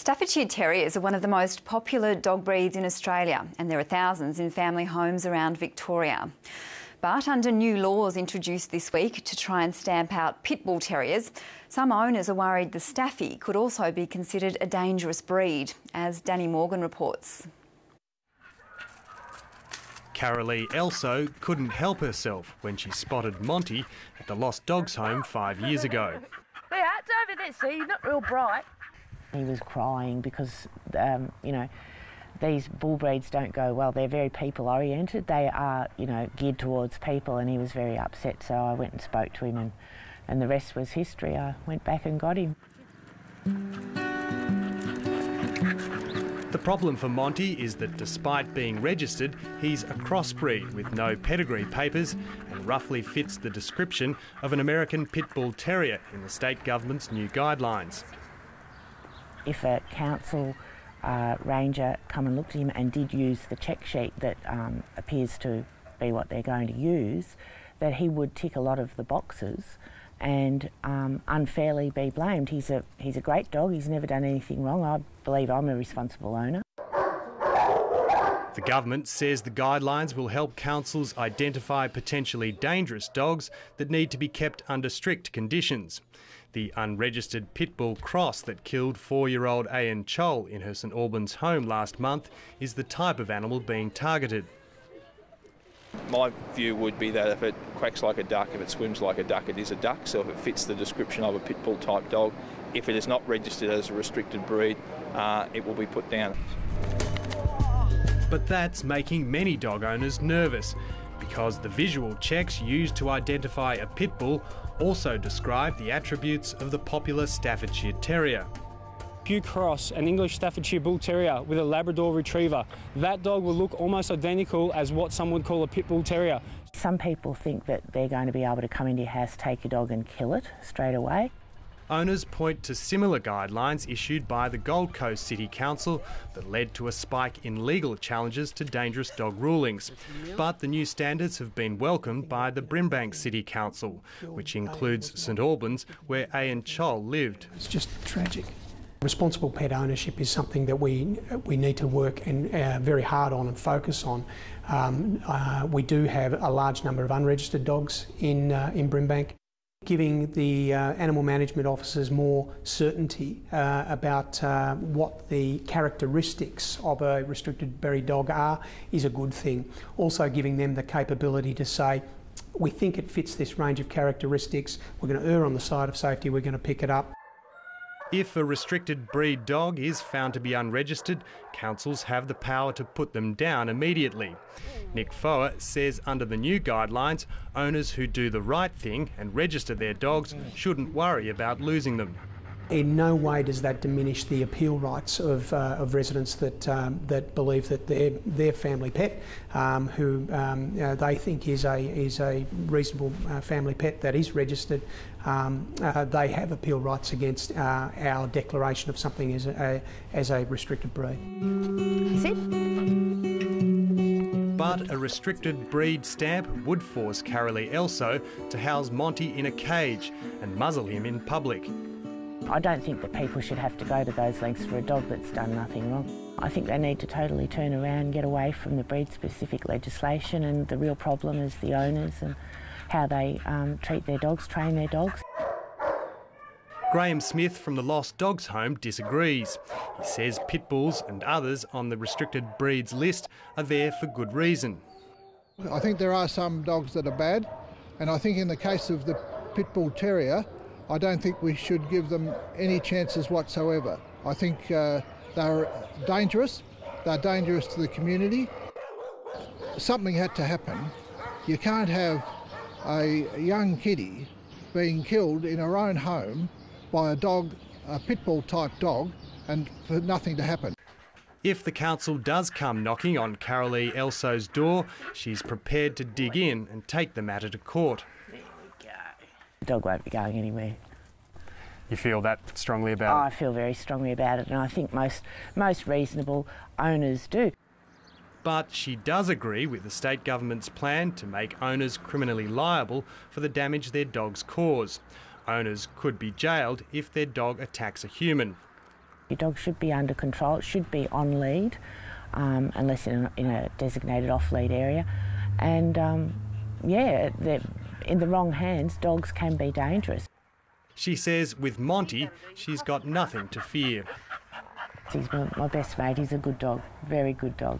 Staffordshire Terriers are one of the most popular dog breeds in Australia, and there are thousands in family homes around Victoria. But under new laws introduced this week to try and stamp out pit bull terriers, some owners are worried the Staffy could also be considered a dangerous breed, as Danny Morgan reports. CAROLEE ELSO couldn't help herself when she spotted Monty at the Lost Dogs home 5 years ago. Yeah, it's over there, see, not real bright. He was crying because, these bull breeds don't go well. They're very people-oriented. They are, geared towards people, and he was very upset. So I went and spoke to him, and the rest was history. I went back and got him. The problem for Monty is that despite being registered, he's a crossbreed with no pedigree papers and roughly fits the description of an American pit bull terrier in the state government's new guidelines. If a council ranger come and looked at him and did use the check sheet that appears to be what they're going to use, that he would tick a lot of the boxes and unfairly be blamed. He's a great dog, he's never done anything wrong. I believe I'm a responsible owner. The government says the guidelines will help councils identify potentially dangerous dogs that need to be kept under strict conditions. The unregistered pit bull cross that killed 4-year-old Ian Chol in her St Albans home last month is the type of animal being targeted. My view would be that if it quacks like a duck, if it swims like a duck, it is a duck. So if it fits the description of a pit bull type dog, if it is not registered as a restricted breed, it will be put down. But that's making many dog owners nervous, because the visual checks used to identify a pit bull also describe the attributes of the popular Staffordshire Terrier. If you cross an English Staffordshire Bull Terrier with a Labrador Retriever, that dog will look almost identical as what some would call a Pit Bull Terrier. Some people think that they're going to be able to come into your house, take your dog and kill it straight away. Owners point to similar guidelines issued by the Gold Coast City Council that led to a spike in legal challenges to dangerous dog rulings. But the new standards have been welcomed by the Brimbank City Council, which includes St Albans, where Ian Chol lived. It's just tragic. Responsible pet ownership is something that we need to work and very hard on and focus on. We do have a large number of unregistered dogs in Brimbank. Giving the animal management officers more certainty about what the characteristics of a restricted breed dog are is a good thing. Also giving them the capability to say, we think it fits this range of characteristics, we're going to err on the side of safety, we're going to pick it up. If a restricted breed dog is found to be unregistered, councils have the power to put them down immediately. Nick Foer says under the new guidelines, owners who do the right thing and register their dogs shouldn't worry about losing them. In no way does that diminish the appeal rights of residents that believe that their family pet, who they think is a reasonable family pet that is registered, they have appeal rights against our declaration of something as a restricted breed. Is it? But a restricted breed stamp would force CAROLEE ELSO to house Monty in a cage and muzzle him in public. I don't think that people should have to go to those lengths for a dog that's done nothing wrong. I think they need to totally turn around and get away from the breed-specific legislation, and the real problem is the owners and how they treat their dogs, train their dogs. Graham Smith from the Lost Dogs home disagrees. He says pit bulls and others on the restricted breeds list are there for good reason. I think there are some dogs that are bad, and I think in the case of the pit bull terrier, I don't think we should give them any chances whatsoever. I think they're dangerous to the community. Something had to happen. You can't have a young kiddie being killed in her own home by a pit bull type dog, and for nothing to happen. If the council does come knocking on CAROLEE ELSO's door, she's prepared to dig in and take the matter to court. The dog won't be going anywhere. You feel that strongly about it? I feel very strongly about it, and I think most reasonable owners do. But she does agree with the state government's plan to make owners criminally liable for the damage their dogs cause. Owners could be jailed if their dog attacks a human. Your dog should be under control. It should be on lead, unless in a designated off-lead area. And yeah, in the wrong hands, dogs can be dangerous. She says with Monty, she's got nothing to fear. He's my best mate. He's a good dog, very good dog.